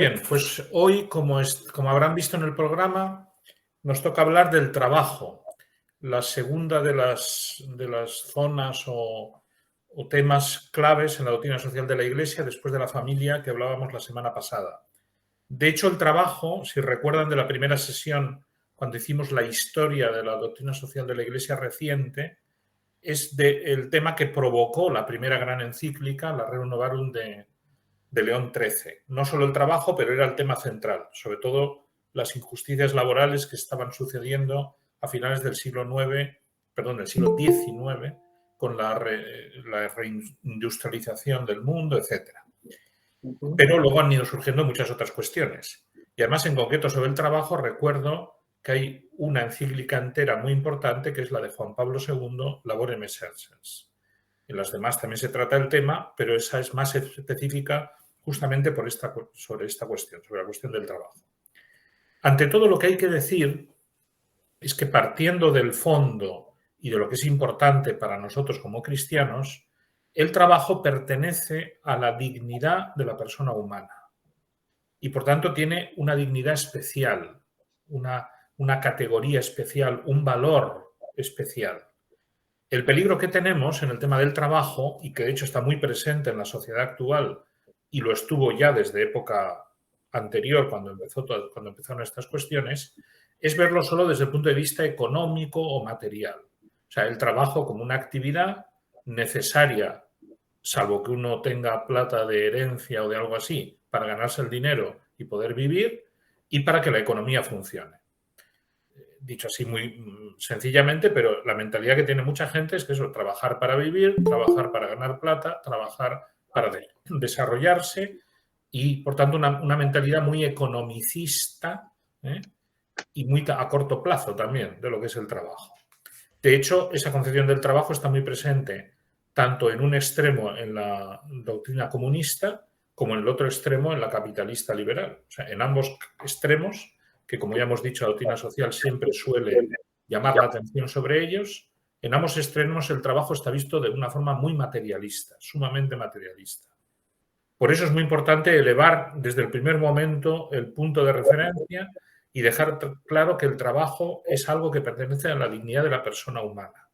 bien, pues hoy, como habrán visto en el programa, nos toca hablar del trabajo, la segunda de las zonas o temas claves en la doctrina social de la Iglesia después de la familia que hablábamos la semana pasada. De hecho, el trabajo, si recuerdan de la primera sesión, cuando hicimos la historia de la doctrina social de la Iglesia reciente, es el tema que provocó la primera gran encíclica, la Rerum Novarum de León XIII. No solo el trabajo, pero era el tema central, sobre todo las injusticias laborales que estaban sucediendo a finales del siglo XIX, con la reindustrialización del mundo, etc. Pero luego han ido surgiendo muchas otras cuestiones. Y además, en concreto, sobre el trabajo, recuerdo que hay una encíclica entera muy importante, que es la de Juan Pablo II, Laborem Exercens. En las demás también se trata el tema, pero esa es más específica justamente sobre esta cuestión, sobre la cuestión del trabajo. Ante todo, lo que hay que decir es que partiendo del fondo y de lo que es importante para nosotros como cristianos, el trabajo pertenece a la dignidad de la persona humana y por tanto tiene una dignidad especial, una categoría especial, un valor especial. El peligro que tenemos en el tema del trabajo, y que de hecho está muy presente en la sociedad actual y lo estuvo ya desde época anterior, cuando empezaron estas cuestiones, es verlo solo desde el punto de vista económico o material. O sea, el trabajo como una actividad necesaria, salvo que uno tenga plata de herencia o de algo así, para ganarse el dinero y poder vivir, y para que la economía funcione. Dicho así muy sencillamente, pero la mentalidad que tiene mucha gente es que eso, trabajar para vivir, trabajar para ganar plata, trabajar para desarrollarse y, por tanto, una mentalidad muy economicista, y muy a corto plazo también de lo que es el trabajo. De hecho, esa concepción del trabajo está muy presente tanto en un extremo en la doctrina comunista como en el otro extremo en la capitalista liberal. O sea, en ambos extremos, que como ya hemos dicho, la doctrina social siempre suele llamar la atención sobre ellos, en ambos extremos el trabajo está visto de una forma muy materialista, sumamente materialista. Por eso es muy importante elevar desde el primer momento el punto de referencia y dejar claro que el trabajo es algo que pertenece a la dignidad de la persona humana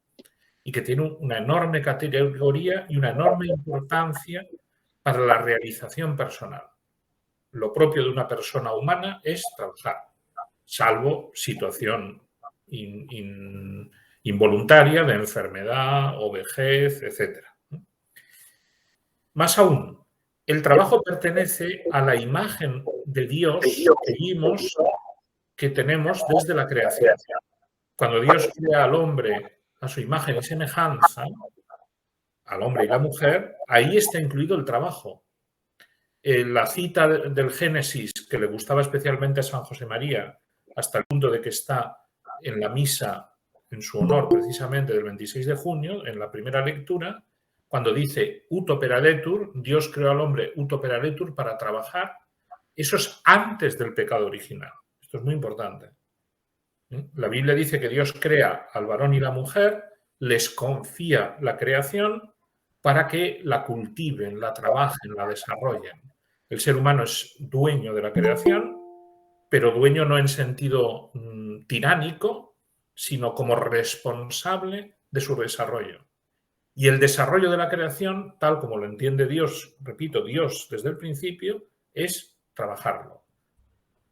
y que tiene una enorme categoría y una enorme importancia para la realización personal. Lo propio de una persona humana es trabajar, salvo situación involuntaria de enfermedad o vejez, etc. Más aún, el trabajo pertenece a la imagen de Dios que vimos que tenemos desde la creación. Cuando Dios crea al hombre a su imagen y semejanza, al hombre y la mujer, ahí está incluido el trabajo. La cita del Génesis, que le gustaba especialmente a San José María, hasta el punto de que está en la misa en su honor precisamente del 26 de junio, en la primera lectura, cuando dice ut operaretur, Dios creó al hombre ut operaretur para trabajar, eso es antes del pecado original. Esto es muy importante. La Biblia dice que Dios crea al varón y la mujer, les confía la creación para que la cultiven, la trabajen, la desarrollen. El ser humano es dueño de la creación, pero dueño no en sentido tiránico, sino como responsable de su desarrollo. Y el desarrollo de la creación, tal como lo entiende Dios, repito, Dios desde el principio, es trabajarlo.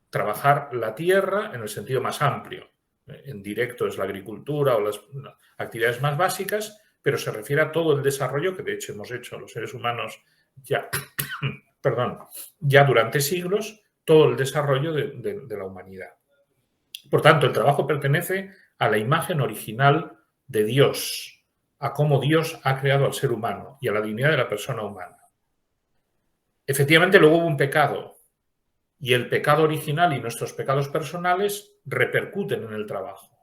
Trabajar la tierra en el sentido más amplio. En directo es la agricultura o las actividades más básicas, pero se refiere a todo el desarrollo que de hecho hemos hecho los seres humanos ya, ya durante siglos, todo el desarrollo de la humanidad. Por tanto, el trabajo pertenece a la imagen original de Dios, a cómo Dios ha creado al ser humano y a la dignidad de la persona humana. Efectivamente, luego hubo un pecado, y el pecado original y nuestros pecados personales repercuten en el trabajo,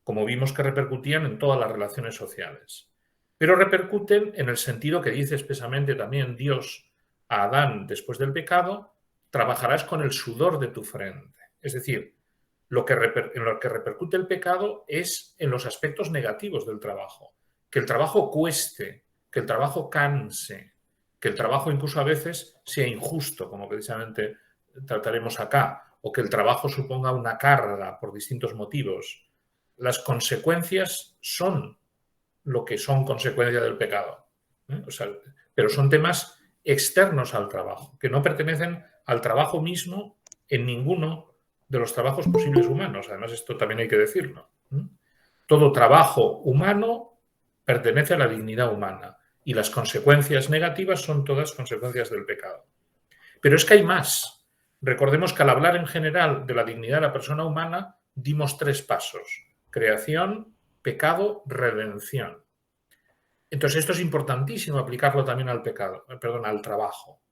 como vimos que repercutían en todas las relaciones sociales. Pero repercuten en el sentido que dice expresamente también Dios a Adán después del pecado: trabajarás con el sudor de tu frente. Es decir, en lo que repercute el pecado es en los aspectos negativos del trabajo. Que el trabajo cueste, que el trabajo canse, que el trabajo incluso a veces sea injusto, como precisamente trataremos acá, o que el trabajo suponga una carga por distintos motivos, las consecuencias son lo que son consecuencia del pecado. O sea, pero son temas externos al trabajo, que no pertenecen al trabajo mismo en ninguno de los trabajos posibles humanos. Además, esto también hay que decirlo. Todo trabajo humano pertenece a la dignidad humana y las consecuencias negativas son todas consecuencias del pecado. Pero es que hay más. Recordemos que al hablar en general de la dignidad de la persona humana, dimos 3 pasos: creación, pecado, redención. Entonces, esto es importantísimo aplicarlo también al pecado, perdón, al trabajo,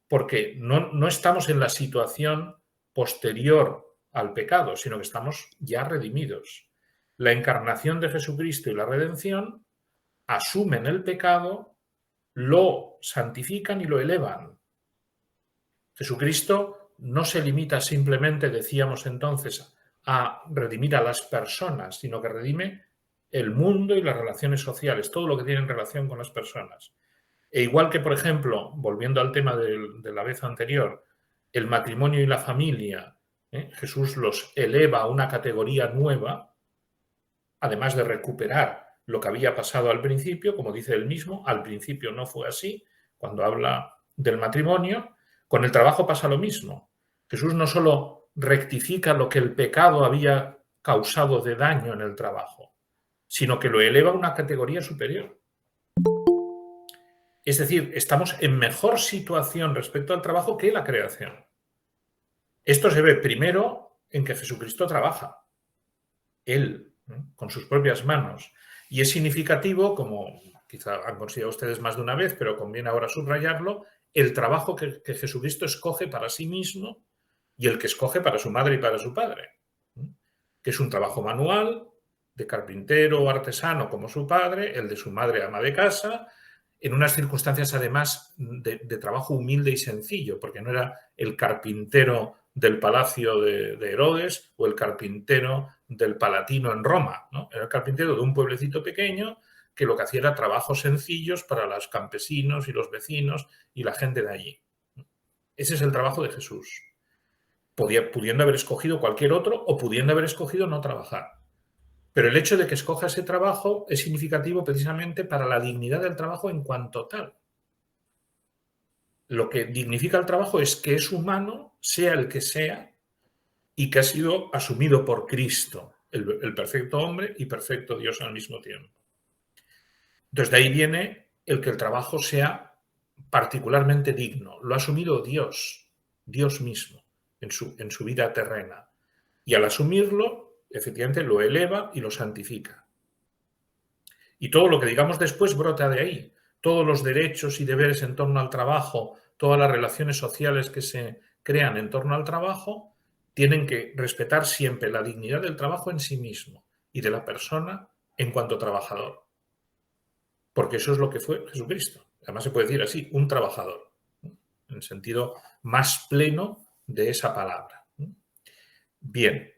porque no estamos en la situación posterior al pecado, sino que estamos ya redimidos. La encarnación de Jesucristo y la redención asumen el pecado, lo santifican y lo elevan. Jesucristo no se limita simplemente, decíamos entonces, a redimir a las personas, sino que redime el mundo y las relaciones sociales, todo lo que tiene en relación con las personas. E igual que, por ejemplo, volviendo al tema de la vez anterior, el matrimonio y la familia, Jesús los eleva a una categoría nueva, además de recuperar lo que había pasado al principio, como dice él mismo, al principio no fue así, cuando habla del matrimonio. Con el trabajo pasa lo mismo. Jesús no solo rectifica lo que el pecado había causado de daño en el trabajo, sino que lo eleva a una categoría superior. Es decir, estamos en mejor situación respecto al trabajo que la creación. Esto se ve primero en que Jesucristo trabaja, él, ¿no?, con sus propias manos. Y es significativo, como quizá han considerado ustedes más de una vez, pero conviene ahora subrayarlo, el trabajo que Jesucristo escoge para sí mismo y el que escoge para su madre y para su padre, ¿no?, que es un trabajo manual, de carpintero o artesano como su padre, el de su madre ama de casa, en unas circunstancias además de trabajo humilde y sencillo, porque no era el carpintero del palacio de Herodes o el carpintero del Palatino en Roma, ¿no? Era el carpintero de un pueblecito pequeño que lo que hacía era trabajos sencillos para los campesinos y los vecinos y la gente de allí. Ese es el trabajo de Jesús. Pudiendo haber escogido cualquier otro o pudiendo haber escogido no trabajar. Pero el hecho de que escoja ese trabajo es significativo precisamente para la dignidad del trabajo en cuanto tal. Lo que dignifica el trabajo es que es humano, sea el que sea, y que ha sido asumido por Cristo, el perfecto hombre y perfecto Dios al mismo tiempo. Entonces, de ahí viene el que el trabajo sea particularmente digno. Lo ha asumido Dios, Dios mismo, en su vida terrena. Y al asumirlo, efectivamente, lo eleva y lo santifica. Y todo lo que digamos después brota de ahí. Todos los derechos y deberes en torno al trabajo, todas las relaciones sociales que se crean en torno al trabajo, tienen que respetar siempre la dignidad del trabajo en sí mismo y de la persona en cuanto trabajador. Porque eso es lo que fue Jesucristo. Además se puede decir así, un trabajador, ¿no?, en el sentido más pleno de esa palabra. Bien.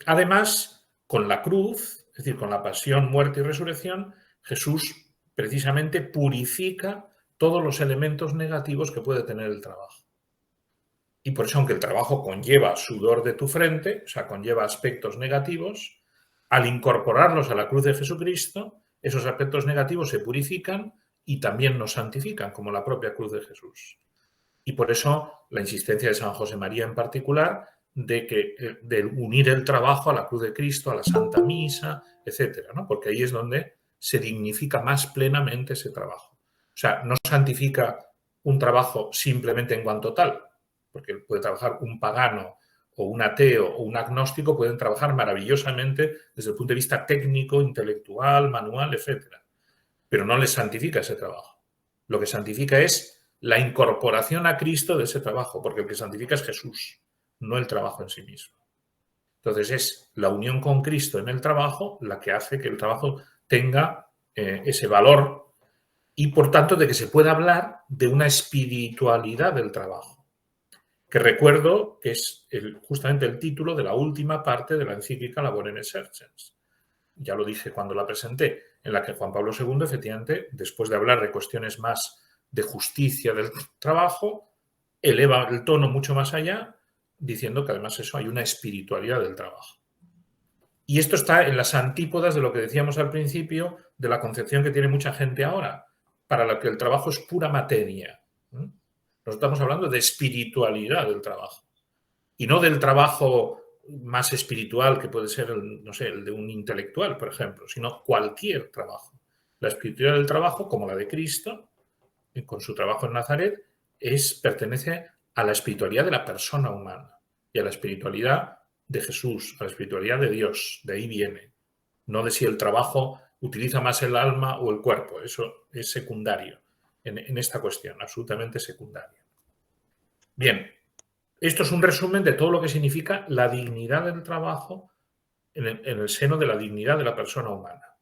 Además, con la cruz, es decir, con la pasión, muerte y resurrección, Jesús precisamente purifica todos los elementos negativos que puede tener el trabajo. Y por eso, aunque el trabajo conlleva sudor de tu frente, o sea, conlleva aspectos negativos, al incorporarlos a la cruz de Jesucristo, esos aspectos negativos se purifican y también nos santifican, como la propia cruz de Jesús. Y por eso la insistencia de San José María en particular de unir el trabajo a la cruz de Cristo, a la Santa Misa, etcétera, ¿no? Porque ahí es donde se dignifica más plenamente ese trabajo. O sea, no santifica un trabajo simplemente en cuanto tal, porque puede trabajar un pagano o un ateo o un agnóstico, pueden trabajar maravillosamente desde el punto de vista técnico, intelectual, manual, etcétera. Pero no les santifica ese trabajo. Lo que santifica es la incorporación a Cristo de ese trabajo, porque el que santifica es Jesús, no el trabajo en sí mismo. Entonces es la unión con Cristo en el trabajo la que hace que el trabajo tenga ese valor y, por tanto, de que se pueda hablar de una espiritualidad del trabajo, que recuerdo que es justamente el título de la última parte de la encíclica Labor Exercens. Ya lo dije cuando la presenté, en la que Juan Pablo II, efectivamente, después de hablar de cuestiones más de justicia del trabajo, eleva el tono mucho más allá, diciendo que además eso hay una espiritualidad del trabajo. Y esto está en las antípodas de lo que decíamos al principio, de la concepción que tiene mucha gente ahora, para la que el trabajo es pura materia. Nosotros estamos hablando de espiritualidad del trabajo. Y no del trabajo más espiritual que puede ser, no sé, el de un intelectual, por ejemplo, sino cualquier trabajo. La espiritualidad del trabajo, como la de Cristo, con su trabajo en Nazaret, pertenece a la espiritualidad de la persona humana y a la espiritualidad de Jesús, a la espiritualidad de Dios. De ahí viene. No de si el trabajo utiliza más el alma o el cuerpo. Eso es secundario en esta cuestión, absolutamente secundario. Bien, esto es un resumen de todo lo que significa la dignidad del trabajo en el seno de la dignidad de la persona humana,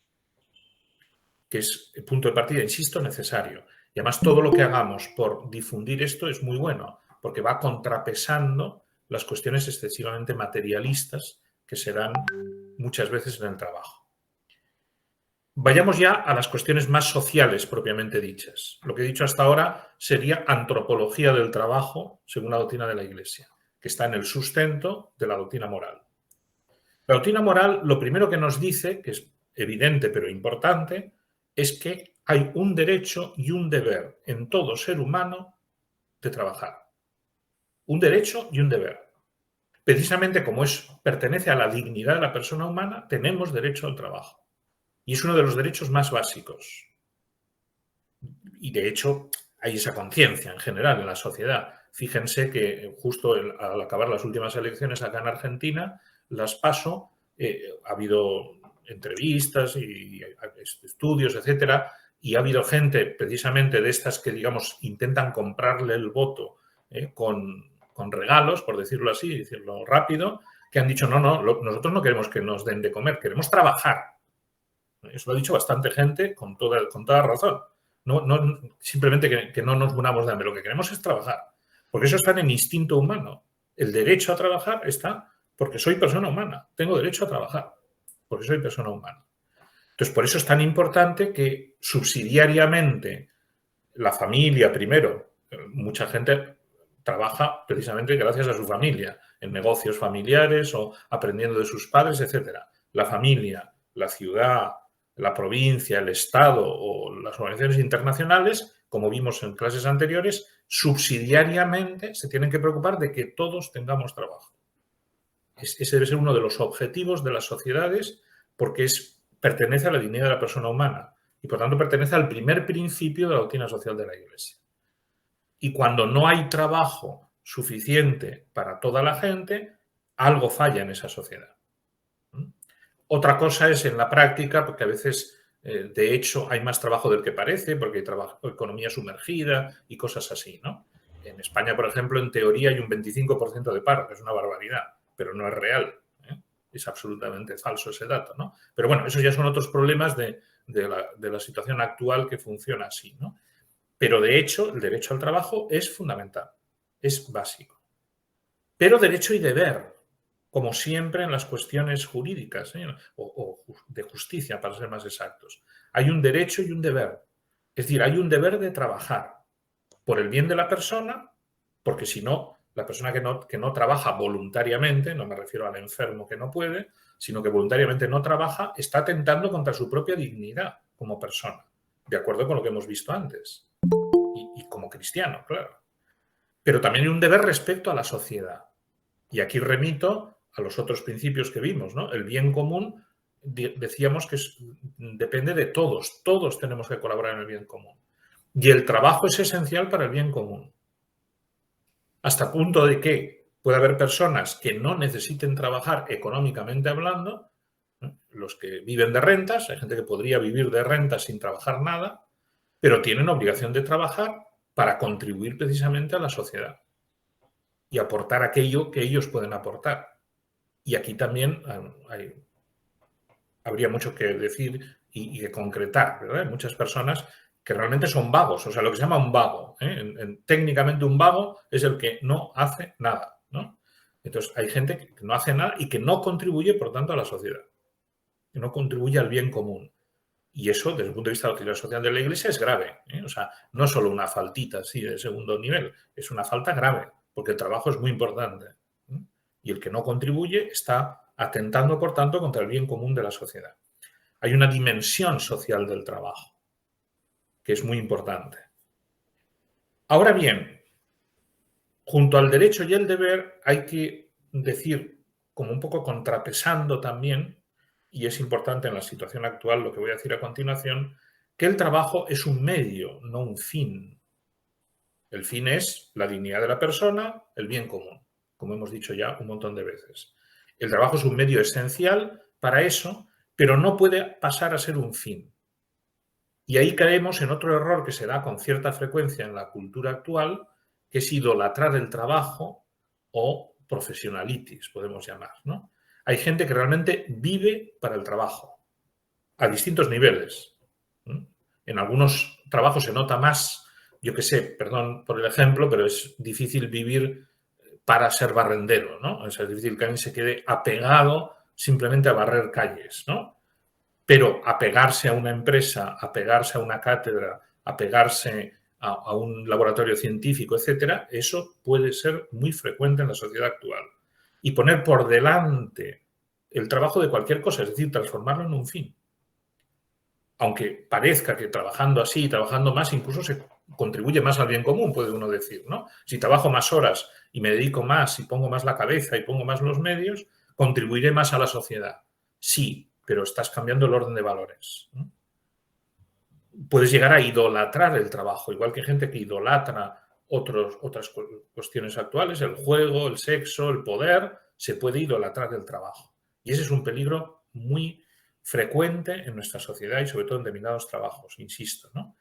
que es el punto de partida, insisto, necesario. Y además todo lo que hagamos por difundir esto es muy bueno, porque va contrapesando las cuestiones excesivamente materialistas que se dan muchas veces en el trabajo. Vayamos ya a las cuestiones más sociales propiamente dichas. Lo que he dicho hasta ahora sería antropología del trabajo según la doctrina de la Iglesia, que está en el sustento de la doctrina moral. La doctrina moral lo primero que nos dice, que es evidente pero importante, es que hay un derecho y un deber en todo ser humano de trabajar. Un derecho y un deber. Precisamente como pertenece a la dignidad de la persona humana, tenemos derecho al trabajo. Y es uno de los derechos más básicos. Y de hecho hay esa conciencia en general en la sociedad. Fíjense que justo al acabar las últimas elecciones acá en Argentina, las PASO, ha habido entrevistas y estudios, etcétera, y ha habido gente precisamente de estas que, digamos, intentan comprarle el voto con regalos, por decirlo así, decirlo rápido, que han dicho, no, nosotros no queremos que nos den de comer, queremos trabajar. Eso lo ha dicho bastante gente con toda razón. No, simplemente que no nos muramos de hambre, lo que queremos es trabajar, porque eso está en el instinto humano. El derecho a trabajar está porque soy persona humana, tengo derecho a trabajar, porque soy persona humana. Entonces, por eso es tan importante que subsidiariamente la familia primero, mucha gente trabaja precisamente gracias a su familia, en negocios familiares o aprendiendo de sus padres, etcétera. La familia, la ciudad, la provincia, el Estado o las organizaciones internacionales, como vimos en clases anteriores, subsidiariamente se tienen que preocupar de que todos tengamos trabajo. Ese debe ser uno de los objetivos de las sociedades porque pertenece a la dignidad de la persona humana y por tanto pertenece al primer principio de la doctrina social de la Iglesia. Y cuando no hay trabajo suficiente para toda la gente, algo falla en esa sociedad. Otra cosa es en la práctica, porque a veces, de hecho, hay más trabajo del que parece, porque hay economía sumergida y cosas así, ¿no? En España, por ejemplo, en teoría hay un 25% de paro, que es una barbaridad, pero no es real. Es absolutamente falso ese dato, ¿no? Pero bueno, esos ya son otros problemas de la situación actual que funciona así, ¿no? Pero de hecho, el derecho al trabajo es fundamental, es básico. Pero derecho y deber, como siempre en las cuestiones jurídicas o de justicia, para ser más exactos. Hay un derecho y un deber. Es decir, hay un deber de trabajar por el bien de la persona, porque si no, la persona que no trabaja voluntariamente, no me refiero al enfermo que no puede, sino que voluntariamente no trabaja, está atentando contra su propia dignidad como persona, de acuerdo con lo que hemos visto antes. Y como cristiano, claro. Pero también hay un deber respecto a la sociedad. Y aquí remito a los otros principios que vimos, ¿no? El bien común, decíamos que depende de todos. Todos tenemos que colaborar en el bien común. Y el trabajo es esencial para el bien común. Hasta el punto de que puede haber personas que no necesiten trabajar económicamente hablando, ¿no? Los que viven de rentas, hay gente que podría vivir de rentas sin trabajar nada, pero tienen obligación de trabajar para contribuir precisamente a la sociedad y aportar aquello que ellos pueden aportar. Y aquí también habría mucho que decir y que concretar, ¿verdad? Hay muchas personas que realmente son vagos, o sea, lo que se llama un vago. Técnicamente un vago es el que no hace nada, ¿no? Entonces hay gente que no hace nada y que no contribuye, por tanto, a la sociedad, que no contribuye al bien común. Y eso, desde el punto de vista de la utilidad social de la Iglesia, es grave. O sea, no solo una faltita así de segundo nivel, es una falta grave, porque el trabajo es muy importante. Y el que no contribuye está atentando, por tanto, contra el bien común de la sociedad. Hay una dimensión social del trabajo, que es muy importante. Ahora bien, junto al derecho y el deber hay que decir, como un poco contrapesando también, y es importante en la situación actual lo que voy a decir a continuación, que el trabajo es un medio, no un fin. El fin es la dignidad de la persona, el bien común, como hemos dicho ya un montón de veces. El trabajo es un medio esencial para eso, pero no puede pasar a ser un fin. Y ahí caemos en otro error que se da con cierta frecuencia en la cultura actual, que es idolatrar el trabajo o profesionalitis, podemos llamar, ¿no? Hay gente que realmente vive para el trabajo, a distintos niveles. En algunos trabajos se nota más, yo qué sé, perdón por el ejemplo, pero es difícil vivir para ser barrendero, ¿no? Es difícil que alguien se quede apegado simplemente a barrer calles, ¿no? Pero apegarse a una empresa, apegarse a una cátedra, apegarse a un laboratorio científico, etcétera, eso puede ser muy frecuente en la sociedad actual. Y poner por delante el trabajo de cualquier cosa, es decir, transformarlo en un fin. Aunque parezca que trabajando así, trabajando más, incluso se contribuye más al bien común, puede uno decir, ¿no? Si trabajo más horas y me dedico más y pongo más la cabeza y pongo más los medios, contribuiré más a la sociedad. Sí, pero estás cambiando el orden de valores, ¿no? Puedes llegar a idolatrar el trabajo, igual que hay gente que idolatra otras cuestiones actuales, el juego, el sexo, el poder, se puede idolatrar el trabajo. Y ese es un peligro muy frecuente en nuestra sociedad y sobre todo en determinados trabajos, insisto, ¿no?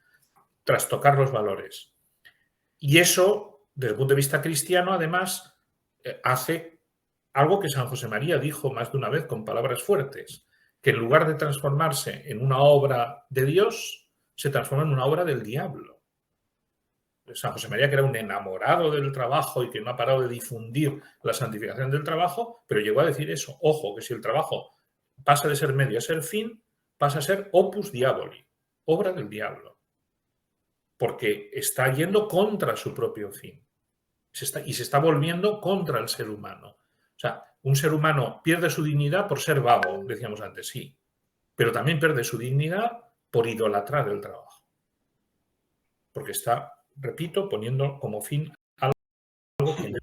Trastocar los valores. Y eso, desde el punto de vista cristiano, además, hace algo que San José María dijo más de una vez con palabras fuertes, que en lugar de transformarse en una obra de Dios, se transforma en una obra del diablo. San José María, que era un enamorado del trabajo y que no ha parado de difundir la santificación del trabajo, pero llegó a decir eso, ojo, que si el trabajo pasa de ser medio a ser fin, pasa a ser opus diaboli, obra del diablo, porque está yendo contra su propio fin y se está volviendo contra el ser humano. O sea, un ser humano pierde su dignidad por ser vago, decíamos antes, sí, pero también pierde su dignidad por idolatrar el trabajo, porque está, repito, poniendo como fin algo que...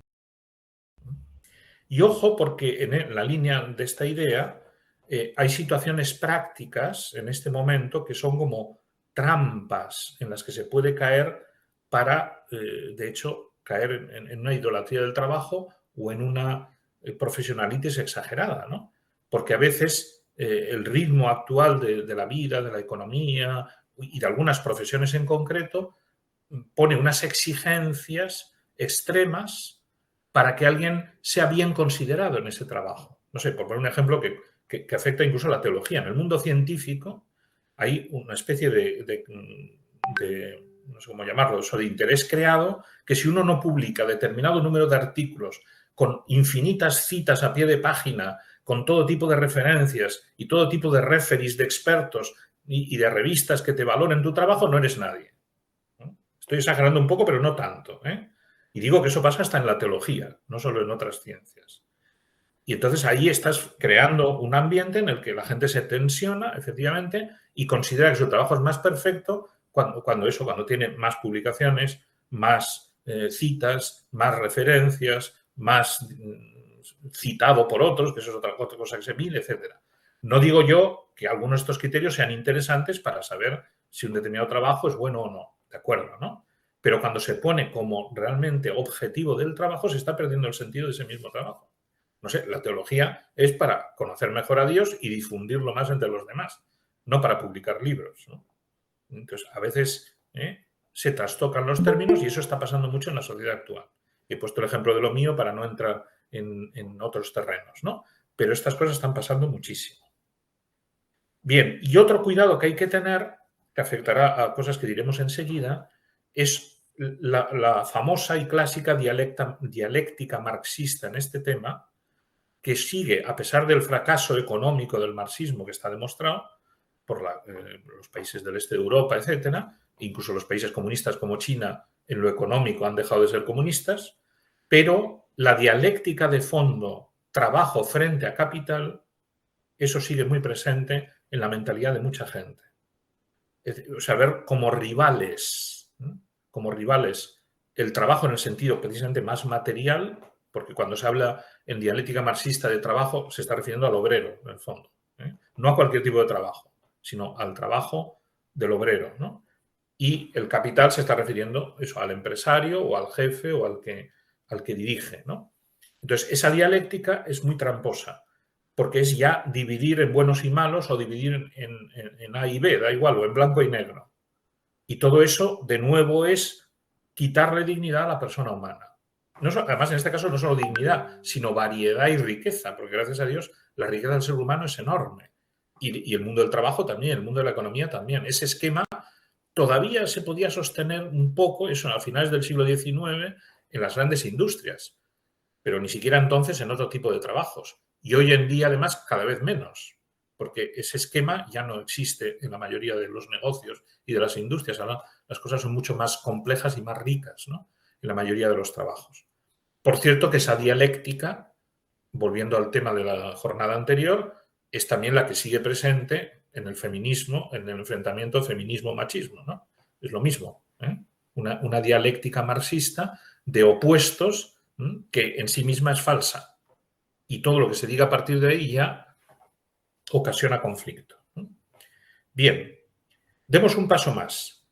Y ojo, porque en la línea de esta idea hay situaciones prácticas en este momento que son como trampas en las que se puede caer para, de hecho, caer en una idolatría del trabajo o en una profesionalitis exagerada, ¿no? Porque a veces el ritmo actual de la vida, de la economía y de algunas profesiones en concreto pone unas exigencias extremas para que alguien sea bien considerado en ese trabajo. No sé, por poner un ejemplo que afecta incluso a la teología. En el mundo científico hay una especie de no sé cómo llamarlo, eso de interés creado, que si uno no publica determinado número de artículos con infinitas citas a pie de página, con todo tipo de referencias y todo tipo de referees de expertos y de revistas que te valoren tu trabajo, no eres nadie. Estoy exagerando un poco, pero no tanto, ¿eh? Y digo que eso pasa hasta en la teología, no solo en otras ciencias. Y entonces ahí estás creando un ambiente en el que la gente se tensiona, efectivamente, y considera que su trabajo es más perfecto cuando tiene más publicaciones, más citas, más referencias, más citado por otros, que eso es otra cosa que se mide, etc. No digo yo que algunos de estos criterios sean interesantes para saber si un determinado trabajo es bueno o no, ¿de acuerdo? ¿No? Pero cuando se pone como realmente objetivo del trabajo, se está perdiendo el sentido de ese mismo trabajo. No sé, la teología es para conocer mejor a Dios y difundirlo más entre los demás, no para publicar libros, ¿no? Entonces, a veces se trastocan los términos y eso está pasando mucho en la sociedad actual. He puesto el ejemplo de lo mío para no entrar en otros terrenos, ¿no? Pero estas cosas están pasando muchísimo. Bien, y otro cuidado que hay que tener, que afectará a cosas que diremos enseguida, es la famosa y clásica dialéctica marxista en este tema, que sigue, a pesar del fracaso económico del marxismo que está demostrado, por los países del este de Europa, etcétera. Incluso los países comunistas como China, en lo económico, han dejado de ser comunistas, pero la dialéctica de fondo, trabajo frente a capital, eso sigue muy presente en la mentalidad de mucha gente. O sea, ver como rivales el trabajo en el sentido precisamente más material, porque cuando se habla en dialéctica marxista de trabajo se está refiriendo al obrero, en el fondo, no a cualquier tipo de trabajo, sino al trabajo del obrero, ¿no? Y el capital se está refiriendo eso, al empresario o al jefe o al que dirige, ¿no? Entonces, esa dialéctica es muy tramposa, porque es ya dividir en buenos y malos o dividir en A y B, da igual, o en blanco y negro. Y todo eso, de nuevo, es quitarle dignidad a la persona humana. Además, en este caso, no solo dignidad, sino variedad y riqueza, porque gracias a Dios la riqueza del ser humano es enorme. Y el mundo del trabajo también, el mundo de la economía también. Ese esquema todavía se podía sostener un poco, eso a finales del siglo XIX, en las grandes industrias, pero ni siquiera entonces en otro tipo de trabajos. Y hoy en día, además, cada vez menos, porque ese esquema ya no existe en la mayoría de los negocios y de las industrias. Ahora las cosas son mucho más complejas y más ricas, ¿no?, en la mayoría de los trabajos. Por cierto, que esa dialéctica, volviendo al tema de la jornada anterior, es también la que sigue presente en el feminismo, en el enfrentamiento feminismo-machismo, ¿no? Es lo mismo, ¿eh? Una dialéctica marxista de opuestos, que en sí misma es falsa. Y todo lo que se diga a partir de ahí ya ocasiona conflicto. Bien, demos un paso más.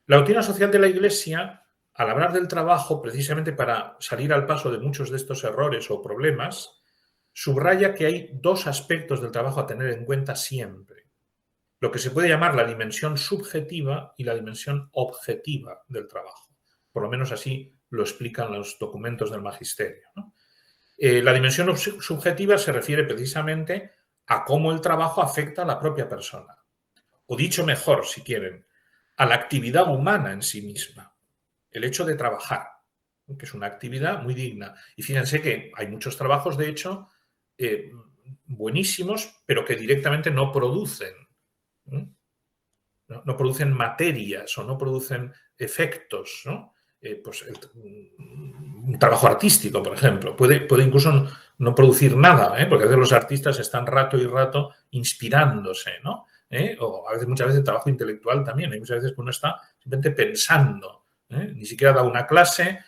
La doctrina social de la Iglesia, al hablar del trabajo, precisamente para salir al paso de muchos de estos errores o problemas, subraya que hay dos aspectos del trabajo a tener en cuenta siempre. Lo que se puede llamar la dimensión subjetiva y la dimensión objetiva del trabajo. Por lo menos así lo explican los documentos del magisterio, ¿no? La dimensión subjetiva se refiere precisamente a cómo el trabajo afecta a la propia persona. O dicho mejor, si quieren, a la actividad humana en sí misma. El hecho de trabajar, que es una actividad muy digna. Y fíjense que hay muchos trabajos, de hecho, buenísimos, pero que directamente no producen. No producen materias o no producen efectos, ¿no? Pues un trabajo artístico, por ejemplo, puede incluso no producir nada, porque a veces los artistas están rato y rato inspirándose, ¿no? O a veces, muchas veces, el trabajo intelectual también. Hay muchas veces que uno está simplemente pensando, ni siquiera da una clase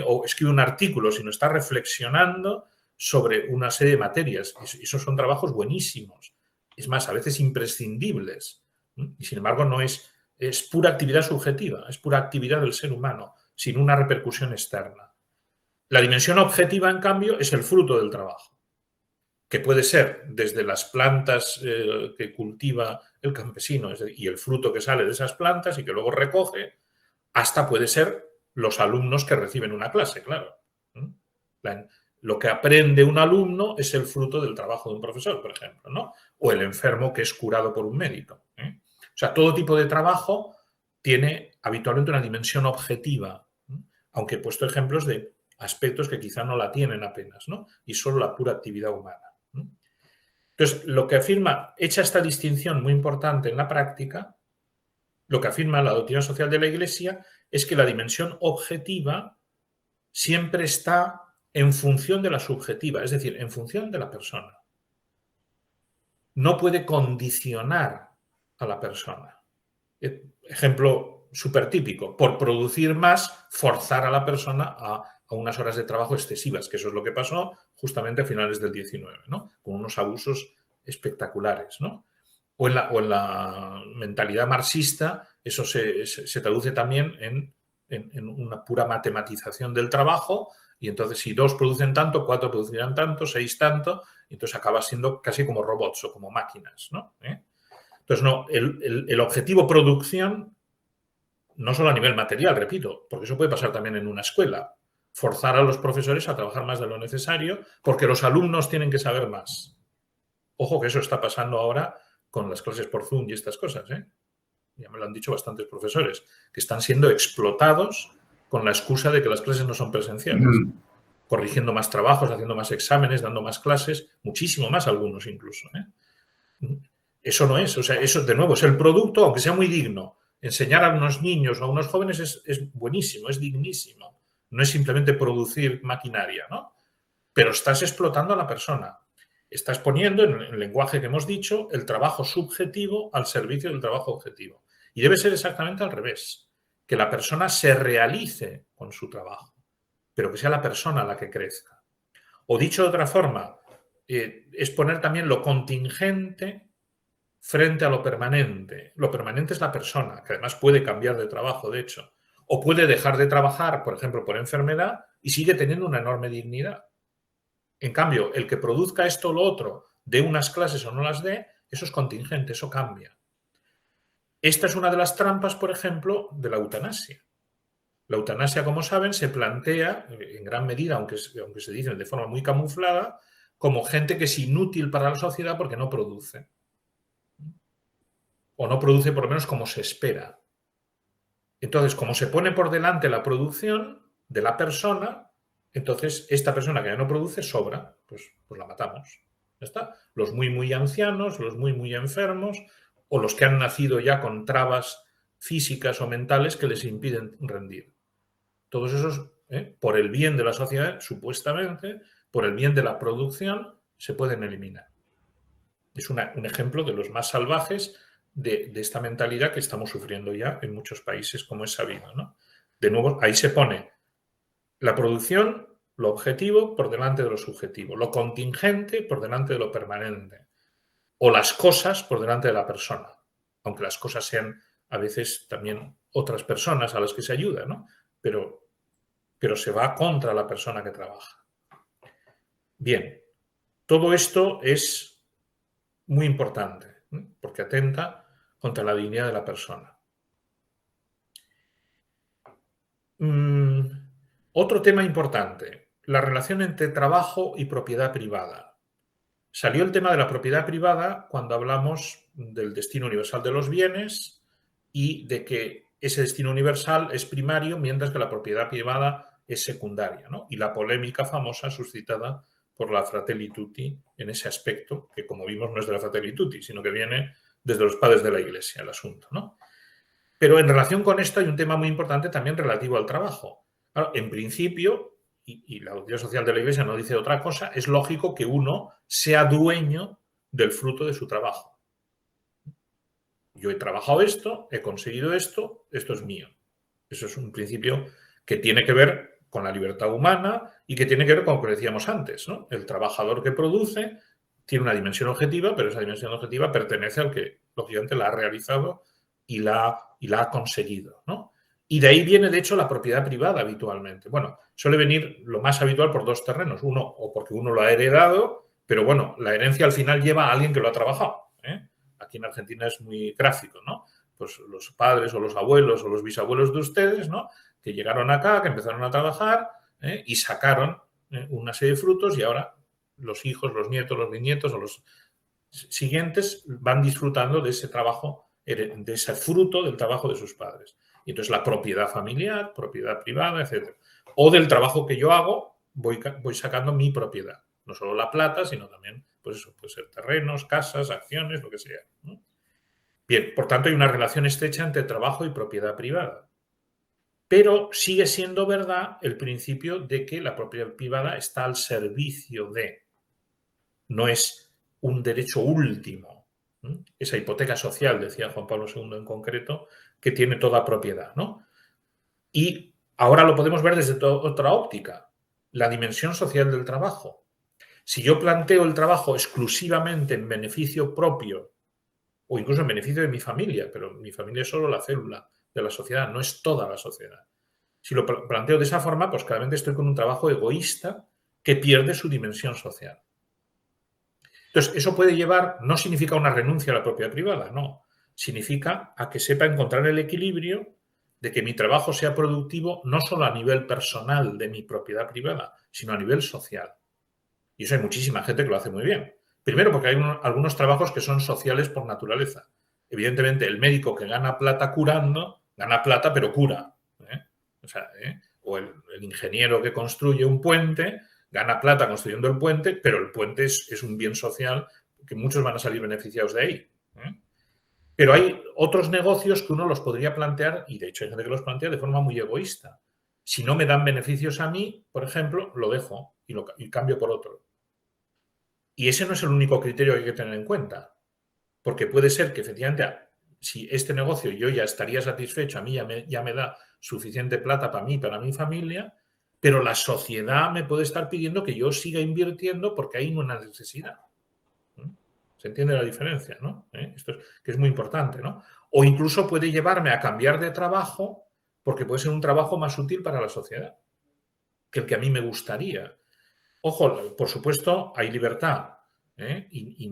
o escribe un artículo, sino está reflexionando sobre una serie de materias. Esos son trabajos buenísimos. Es más, a veces imprescindibles. Y sin embargo no es pura actividad subjetiva, es pura actividad del ser humano, sin una repercusión externa. La dimensión objetiva, en cambio, es el fruto del trabajo, que puede ser desde las plantas que cultiva el campesino y el fruto que sale de esas plantas y que luego recoge, hasta puede ser los alumnos que reciben una clase, claro. Lo que aprende un alumno es el fruto del trabajo de un profesor, por ejemplo, ¿no? O el enfermo que es curado por un médico. O sea, todo tipo de trabajo tiene habitualmente una dimensión objetiva, aunque he puesto ejemplos de aspectos que quizá no la tienen apenas, ¿no? Y solo la pura actividad humana. Entonces, lo que afirma, hecha esta distinción muy importante en la práctica, lo que afirma la doctrina social de la Iglesia es que la dimensión objetiva siempre está en función de la subjetiva, es decir, en función de la persona. No puede condicionar a la persona. Ejemplo súper típico, por producir más, forzar a la persona a unas horas de trabajo excesivas, que eso es lo que pasó justamente a finales del XIX, ¿no? Con unos abusos espectaculares, ¿no? O en la mentalidad marxista, eso se traduce también en una pura matematización del trabajo, y entonces si 2 producen tanto, 4 producirán tanto, 6 tanto, y entonces acaba siendo casi como robots o como máquinas, ¿no? Entonces, no, el objetivo producción, no solo a nivel material, repito, porque eso puede pasar también en una escuela, forzar a los profesores a trabajar más de lo necesario porque los alumnos tienen que saber más. Ojo que eso está pasando ahora con las clases por Zoom y estas cosas, ¿eh? Ya me lo han dicho bastantes profesores, que están siendo explotados con la excusa de que las clases no son presenciales. Corrigiendo más trabajos, haciendo más exámenes, dando más clases, muchísimo más algunos incluso, ¿eh? Eso no es, o sea, eso de nuevo es el producto, aunque sea muy digno. Enseñar a unos niños o a unos jóvenes es buenísimo, es dignísimo. No es simplemente producir maquinaria, ¿no? Pero estás explotando a la persona. Estás poniendo, en el lenguaje que hemos dicho, el trabajo subjetivo al servicio del trabajo objetivo. Y debe ser exactamente al revés, que la persona se realice con su trabajo, pero que sea la persona la que crezca. O dicho de otra forma, es poner también lo contingente frente a lo permanente. Lo permanente es la persona, que además puede cambiar de trabajo, de hecho, o puede dejar de trabajar, por ejemplo, por enfermedad, y sigue teniendo una enorme dignidad. En cambio, el que produzca esto o lo otro, dé unas clases o no las dé, eso es contingente, eso cambia. Esta es una de las trampas, por ejemplo, de la eutanasia. La eutanasia, como saben, se plantea en gran medida, aunque se dice de forma muy camuflada, como gente que es inútil para la sociedad porque no produce. O no produce por lo menos como se espera. Entonces, como se pone por delante la producción de la persona, entonces esta persona que ya no produce sobra, pues la matamos. ¿Ya está? Los muy ancianos, los muy enfermos, o los que han nacido ya con trabas físicas o mentales que les impiden rendir. Todos esos, por el bien de la sociedad, supuestamente, por el bien de la producción, se pueden eliminar. Es un ejemplo de los más salvajes de esta mentalidad que estamos sufriendo ya en muchos países, como es sabido, ¿no? De nuevo, ahí se pone la producción, lo objetivo, por delante de lo subjetivo, lo contingente por delante de lo permanente, o las cosas por delante de la persona, aunque las cosas sean a veces también otras personas a las que se ayuda, ¿no? Pero se va contra la persona que trabaja. Bien, todo esto es muy importante, porque atenta contra la dignidad de la persona. Otro tema importante, la relación entre trabajo y propiedad privada. Salió el tema de la propiedad privada cuando hablamos del destino universal de los bienes y de que ese destino universal es primario mientras que la propiedad privada es secundaria, ¿no? Y la polémica famosa suscitada por la Fratelli Tutti en ese aspecto, que como vimos no es de la Fratelli Tutti, sino que viene desde los padres de la Iglesia el asunto, ¿no? Pero en relación con esto hay un tema muy importante también relativo al trabajo. Claro, en principio, y la doctrina social de la Iglesia no dice otra cosa, es lógico que uno sea dueño del fruto de su trabajo. Yo he trabajado esto, he conseguido esto, esto es mío. Eso es un principio que tiene que ver con la libertad humana y que tiene que ver con lo que decíamos antes, ¿no? El trabajador que produce tiene una dimensión objetiva, pero esa dimensión objetiva pertenece al que, lógicamente, la ha realizado y la ha conseguido, ¿no? Y de ahí viene, de hecho, la propiedad privada habitualmente. Bueno, suele venir lo más habitual por dos terrenos. Uno, o porque uno lo ha heredado, pero bueno, la herencia al final lleva a alguien que lo ha trabajado, ¿eh? Aquí en Argentina es muy gráfico, ¿no? Pues los padres o los abuelos o los bisabuelos de ustedes, ¿no? Que llegaron acá, que empezaron a trabajar y sacaron una serie de frutos y ahora los hijos, los nietos, los bisnietos o los siguientes van disfrutando de ese trabajo, de ese fruto del trabajo de sus padres. Y entonces la propiedad familiar, propiedad privada, etc. O del trabajo que yo hago, voy sacando mi propiedad. No solo la plata, sino también, pues eso, puede ser terrenos, casas, acciones, lo que sea, ¿no? Bien, por tanto hay una relación estrecha entre trabajo y propiedad privada. Pero sigue siendo verdad el principio de que la propiedad privada está al servicio de, no es un derecho último. Esa hipoteca social, decía Juan Pablo II en concreto, que tiene toda propiedad, ¿no? Y ahora lo podemos ver desde otra óptica, la dimensión social del trabajo. Si yo planteo el trabajo exclusivamente en beneficio propio o incluso en beneficio de mi familia, pero mi familia es solo la célula de la sociedad, no es toda la sociedad. Si lo planteo de esa forma, pues claramente estoy con un trabajo egoísta que pierde su dimensión social. Entonces, eso puede llevar, no significa una renuncia a la propiedad privada, no. Significa a que sepa encontrar el equilibrio de que mi trabajo sea productivo no solo a nivel personal de mi propiedad privada, sino a nivel social. Y eso hay muchísima gente que lo hace muy bien. Primero porque hay algunos trabajos que son sociales por naturaleza. Evidentemente, el médico que gana plata curando, gana plata pero cura. O el ingeniero que construye un puente, gana plata construyendo el puente, pero el puente es un bien social que muchos van a salir beneficiados de ahí. Pero hay otros negocios que uno los podría plantear, y de hecho hay gente que los plantea de forma muy egoísta. Si no me dan beneficios a mí, por ejemplo, lo dejo y cambio por otro. Y ese no es el único criterio que hay que tener en cuenta, porque puede ser que efectivamente, si este negocio yo ya estaría satisfecho, a mí ya me da suficiente plata para mí, para mi familia, pero la sociedad me puede estar pidiendo que yo siga invirtiendo porque hay una necesidad. ¿Se entiende la diferencia, no? Esto que es muy importante, ¿no? O incluso puede llevarme a cambiar de trabajo porque puede ser un trabajo más útil para la sociedad que el que a mí me gustaría. Ojo, por supuesto, hay libertad, y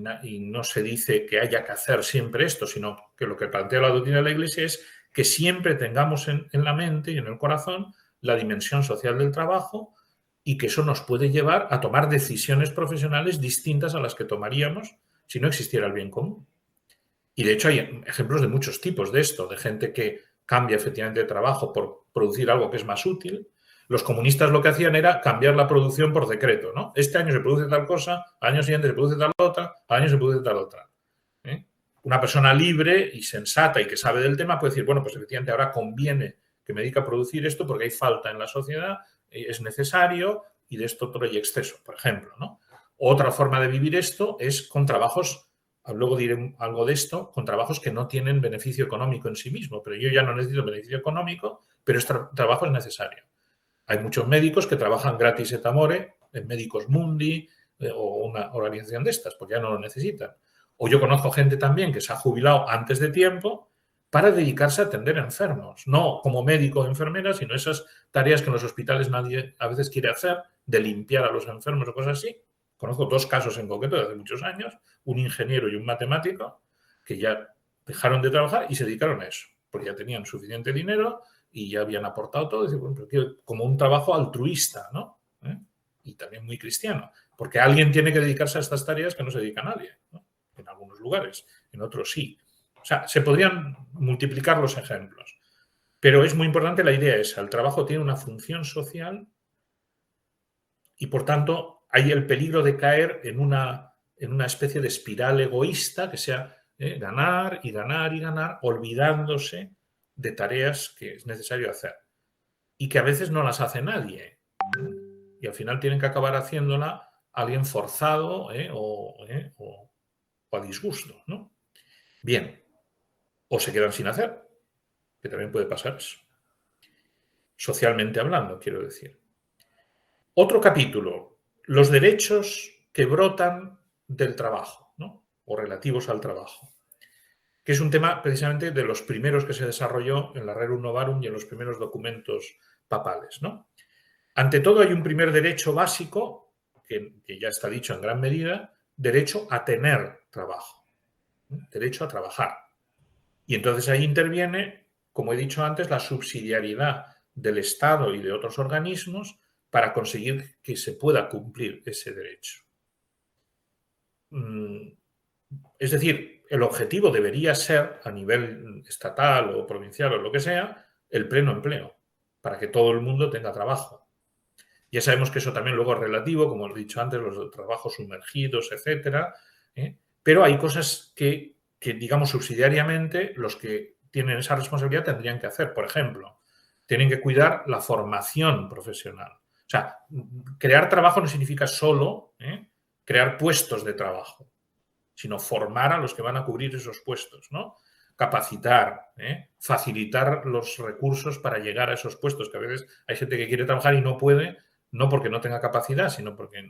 no se dice que haya que hacer siempre esto, sino que lo que plantea la doctrina de la Iglesia es que siempre tengamos en la mente y en el corazón la dimensión social del trabajo y que eso nos puede llevar a tomar decisiones profesionales distintas a las que tomaríamos si no existiera el bien común. Y de hecho hay ejemplos de muchos tipos de esto, de gente que cambia efectivamente de trabajo por producir algo que es más útil. Los comunistas lo que hacían era cambiar la producción por decreto, ¿no? Este año se produce tal cosa, al año siguiente se produce tal otra, al año se produce tal otra. Una persona libre y sensata y que sabe del tema puede decir, bueno, pues efectivamente ahora conviene que me dedique a producir esto porque hay falta en la sociedad, es necesario y de esto otro hay exceso, por ejemplo, ¿no? Otra forma de vivir esto es con trabajos, luego diré algo de esto, con trabajos que no tienen beneficio económico en sí mismo, pero yo ya no necesito beneficio económico, pero este trabajo es necesario. Hay muchos médicos que trabajan gratis et amore, en Médicos Mundi o una organización de estas, porque ya no lo necesitan. O yo conozco gente también que se ha jubilado antes de tiempo para dedicarse a atender enfermos, no como médico o enfermera, sino esas tareas que en los hospitales nadie a veces quiere hacer, de limpiar a los enfermos o cosas así. Conozco dos casos en concreto de hace muchos años, un ingeniero y un matemático, que ya dejaron de trabajar y se dedicaron a eso, porque ya tenían suficiente dinero y ya habían aportado todo, como un trabajo altruista, ¿no? Y también muy cristiano, porque alguien tiene que dedicarse a estas tareas que no se dedica a nadie, ¿no? En algunos lugares, en otros sí. O sea, se podrían multiplicar los ejemplos, pero es muy importante la idea esa, el trabajo tiene una función social y por tanto hay el peligro de caer en una especie de espiral egoísta que sea ganar y ganar y ganar, olvidándose de tareas que es necesario hacer y que a veces no las hace nadie. Y al final tienen que acabar haciéndola alguien forzado o a disgusto, ¿no? Bien, o se quedan sin hacer, que también puede pasar eso. Socialmente hablando, quiero decir. Otro capítulo, los derechos que brotan del trabajo, ¿no? O relativos al trabajo, que es un tema precisamente de los primeros que se desarrolló en la Rerum Novarum y en los primeros documentos papales, ¿no? Ante todo hay un primer derecho básico, que ya está dicho en gran medida, derecho a tener trabajo, derecho a trabajar. Y entonces ahí interviene, como he dicho antes, la subsidiariedad del Estado y de otros organismos para conseguir que se pueda cumplir ese derecho. Es decir, el objetivo debería ser, a nivel estatal o provincial o lo que sea, el pleno empleo, para que todo el mundo tenga trabajo. Ya sabemos que eso también luego es relativo, como he dicho antes, los trabajos sumergidos, etcétera, pero hay cosas que, digamos, subsidiariamente, los que tienen esa responsabilidad tendrían que hacer. Por ejemplo, tienen que cuidar la formación profesional. O sea, crear trabajo no significa solo crear puestos de trabajo, sino formar a los que van a cubrir esos puestos, ¿no? Capacitar, facilitar los recursos para llegar a esos puestos, que a veces hay gente que quiere trabajar y no puede, no porque no tenga capacidad, sino porque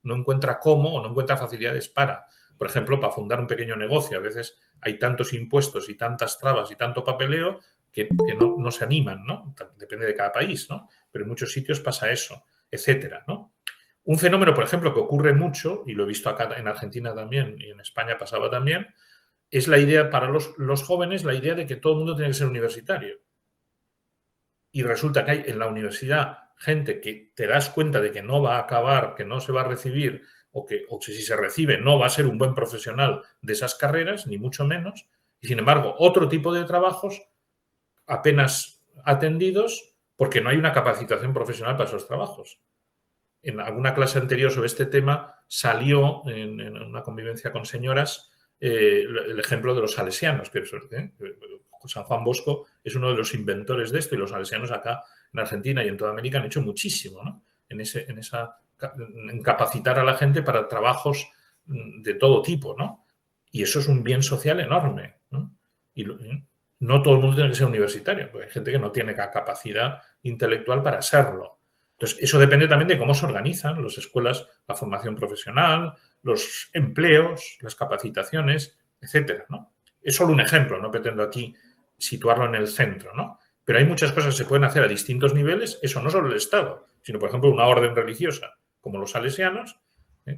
no encuentra cómo o no encuentra facilidades para. Por ejemplo, para fundar un pequeño negocio, a veces hay tantos impuestos y tantas trabas y tanto papeleo que no se animan, ¿no? Depende de cada país, ¿no? Pero en muchos sitios pasa eso, etcétera, ¿no? Un fenómeno, por ejemplo, que ocurre mucho, y lo he visto acá en Argentina también y en España pasaba también, es la idea para los jóvenes, la idea de que todo el mundo tiene que ser universitario. Y resulta que hay en la universidad gente que te das cuenta de que no va a acabar, que no se va a recibir, o que si se recibe no va a ser un buen profesional de esas carreras, ni mucho menos. Y sin embargo, otro tipo de trabajos apenas atendidos porque no hay una capacitación profesional para esos trabajos. En alguna clase anterior sobre este tema salió en una convivencia con señoras el ejemplo de los salesianos, que San Juan Bosco es uno de los inventores de esto, y los salesianos acá en Argentina y en toda América han hecho muchísimo, ¿no? En capacitar a la gente para trabajos de todo tipo, ¿no? Y eso es un bien social enorme, ¿no? Y no todo el mundo tiene que ser universitario, porque hay gente que no tiene la capacidad intelectual para serlo. Entonces, eso depende también de cómo se organizan las escuelas, la formación profesional, los empleos, las capacitaciones, etcétera, ¿no? Es solo un ejemplo, no pretendo aquí situarlo en el centro, ¿no? Pero hay muchas cosas que se pueden hacer a distintos niveles, eso no solo el Estado, sino, por ejemplo, una orden religiosa como los salesianos,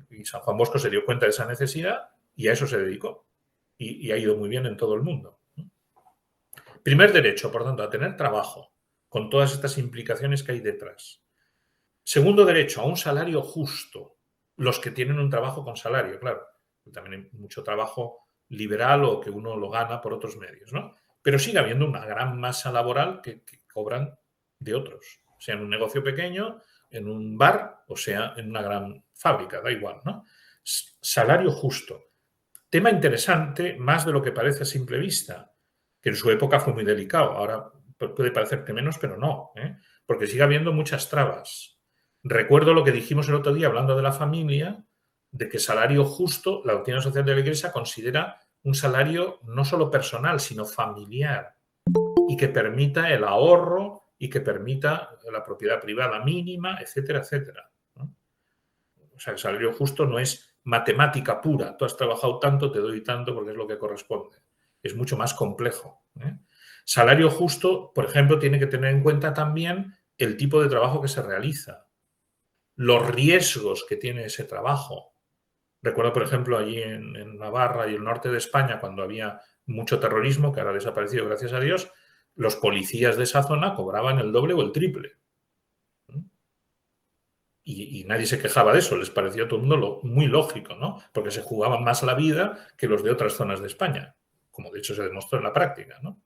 y San Juan Bosco se dio cuenta de esa necesidad y a eso se dedicó. Y ha ido muy bien en todo el mundo. Primer derecho, por tanto, a tener trabajo, con todas estas implicaciones que hay detrás. Segundo derecho, a un salario justo. Los que tienen un trabajo con salario, claro. También hay mucho trabajo liberal o que uno lo gana por otros medios, ¿no? Pero sigue habiendo una gran masa laboral que cobran de otros, sea en un negocio pequeño, en un bar o sea en una gran fábrica, da igual, ¿no? Salario justo. Tema interesante, más de lo que parece a simple vista, que en su época fue muy delicado. Ahora puede parecer que menos, pero no, porque sigue habiendo muchas trabas. Recuerdo lo que dijimos el otro día hablando de la familia, de que salario justo, la doctrina social de la Iglesia considera un salario no solo personal, sino familiar, y que permita el ahorro y que permita la propiedad privada mínima, etcétera, etcétera, ¿no? O sea, el salario justo no es matemática pura. Tú has trabajado tanto, te doy tanto porque es lo que corresponde. Es mucho más complejo. Salario justo, por ejemplo, tiene que tener en cuenta también el tipo de trabajo que se realiza, los riesgos que tiene ese trabajo. Recuerdo, por ejemplo, allí en Navarra y el norte de España, cuando había mucho terrorismo, que ahora ha desaparecido, gracias a Dios, los policías de esa zona cobraban el doble o el triple. Y nadie se quejaba de eso, les parecía a todo el mundo muy lógico, ¿no? Porque se jugaban más la vida que los de otras zonas de España, como de hecho se demostró en la práctica, ¿no?